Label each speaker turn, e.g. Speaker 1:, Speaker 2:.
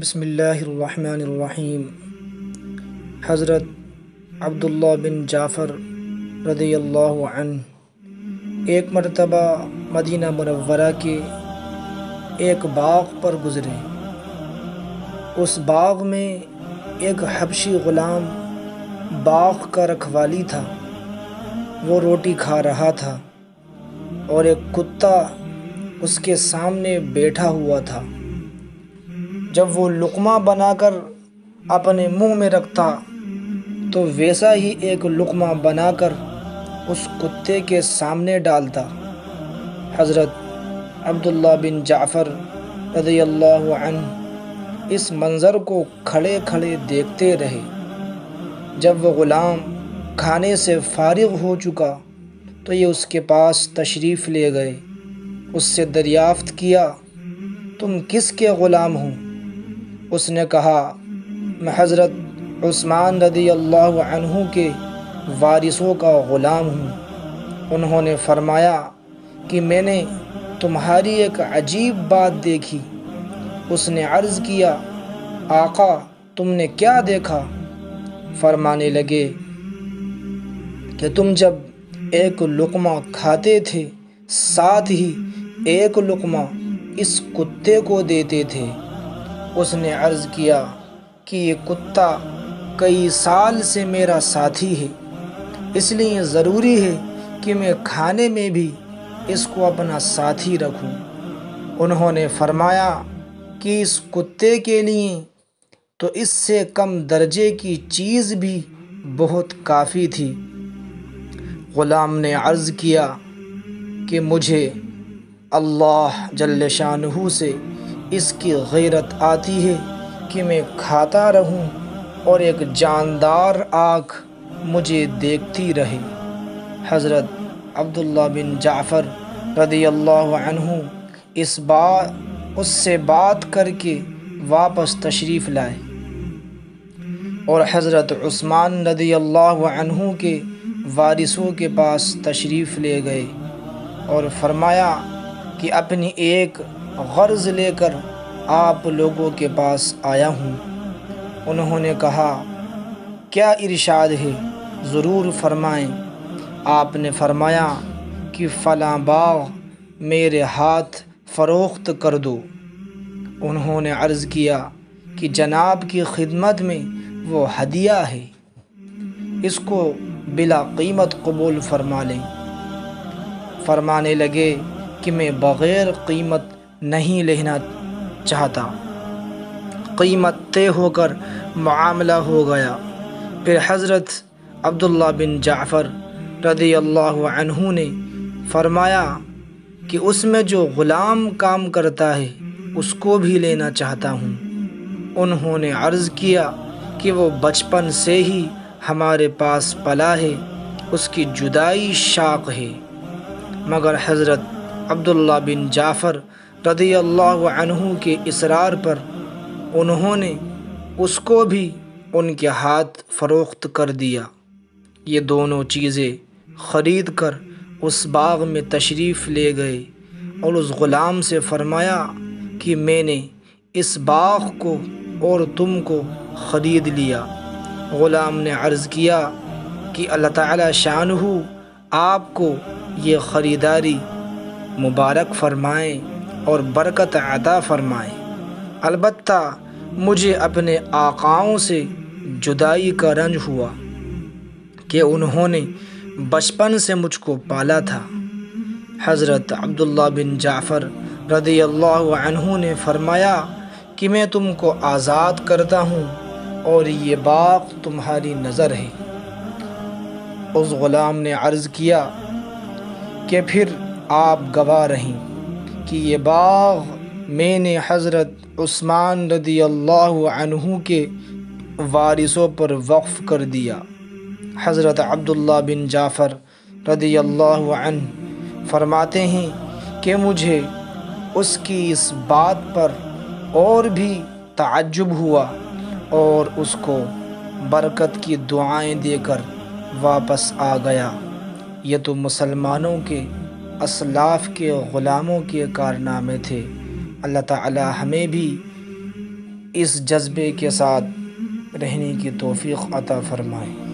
Speaker 1: بسم اللہ الرحمن الرحیم۔ حضرت عبداللہ بن جعفر رضی اللہ عنہ ایک مرتبہ مدینہ منورہ کے ایک باغ پر گزرے۔ اس باغ میں ایک حبشی غلام باغ کا رکھوالی تھا۔ وہ روٹی کھا رہا تھا اور ایک کتا اس کے سامنے بیٹھا ہوا تھا۔ جب وہ لقمہ بنا کر اپنے منہ میں رکھتا تو ویسا ہی ایک لقمہ بنا کر اس کتے کے سامنے ڈالتا۔ حضرت عبداللہ بن جعفر رضی اللہ عنہ اس منظر کو کھڑے کھڑے دیکھتے رہے۔ جب وہ غلام کھانے سے فارغ ہو چکا تو یہ اس کے پاس تشریف لے گئے۔ اس سے دریافت کیا، تم کس کے غلام ہو؟ اس نے کہا، میں حضرت عثمان رضی اللہ عنہ کے وارثوں کا غلام ہوں۔ انہوں نے فرمایا کہ میں نے تمہاری ایک عجیب بات دیکھی۔ اس نے عرض کیا، آقا تم نے کیا دیکھا؟ فرمانے لگے کہ تم جب ایک لقمہ کھاتے تھے ساتھ ہی ایک لقمہ اس کتے کو دیتے تھے۔ اس نے عرض کیا کہ یہ کتا کئی سال سے میرا ساتھی ہے، اس لیے ضروری ہے کہ میں کھانے میں بھی اس کو اپنا ساتھی رکھوں۔ انہوں نے فرمایا کہ اس کتے کے لیے تو اس سے کم درجے کی چیز بھی بہت کافی تھی۔ غلام نے عرض کیا کہ مجھے اللہ جل شانہ سے اس کی غیرت آتی ہے کہ میں کھاتا رہوں اور ایک جاندار آنکھ مجھے دیکھتی رہے۔ حضرت عبداللہ بن جعفر رضی اللہ عنہ اس سے بات کر کے واپس تشریف لائے اور حضرت عثمان رضی اللہ عنہ کے وارثوں کے پاس تشریف لے گئے اور فرمایا کہ اپنی ایک غرض لے کر آپ لوگوں کے پاس آیا ہوں۔ انہوں نے کہا، کیا ارشاد ہے؟ ضرور فرمائیں۔ آپ نے فرمایا کہ فلاں باغ میرے ہاتھ فروخت کر دو۔ انہوں نے عرض کیا کہ جناب کی خدمت میں وہ ہدیہ ہے، اس کو بلا قیمت قبول فرما لیں۔ فرمانے لگے کہ میں بغیر قیمت نہیں لینا چاہتا۔ قیمت طے ہو کر معاملہ ہو گیا۔ پھر حضرت عبداللہ بن جعفر رضی اللہ عنہ نے فرمایا کہ اس میں جو غلام کام کرتا ہے اس کو بھی لینا چاہتا ہوں۔ انہوں نے عرض کیا کہ وہ بچپن سے ہی ہمارے پاس پلا ہے، اس کی جدائی شاق ہے۔ مگر حضرت عبداللہ بن جعفر رضی اللہ عنہ کے اصرار پر انہوں نے اس کو بھی ان کے ہاتھ فروخت کر دیا۔ یہ دونوں چیزیں خرید کر اس باغ میں تشریف لے گئے اور اس غلام سے فرمایا کہ میں نے اس باغ کو اور تم کو خرید لیا۔ غلام نے عرض کیا کہ اللہ تعالی شانہ آپ کو یہ خریداری مبارک فرمائیں اور برکت عطا فرمائیں۔ البتہ مجھے اپنے آقاؤں سے جدائی کا رنج ہوا کہ انہوں نے بچپن سے مجھ کو پالا تھا۔ حضرت عبداللہ بن جعفر رضی اللہ عنہ نے فرمایا کہ میں تم کو آزاد کرتا ہوں اور یہ باغ تمہاری نظر ہے۔ اس غلام نے عرض کیا کہ پھر آپ گواہ رہیں کہ یہ باغ میں نے حضرت عثمان رضی اللہ عنہ کے وارثوں پر وقف کر دیا۔ حضرت عبداللہ بن جعفر رضی اللہ عنہ فرماتے ہیں کہ مجھے اس کی اس بات پر اور بھی تعجب ہوا اور اس کو برکت کی دعائیں دے کر واپس آ گیا۔ یہ تو مسلمانوں کے اسلاف کے غلاموں کے کارنامے تھے۔ اللہ تعالی ہمیں بھی اس جذبے کے ساتھ رہنے کی توفیق عطا فرمائے۔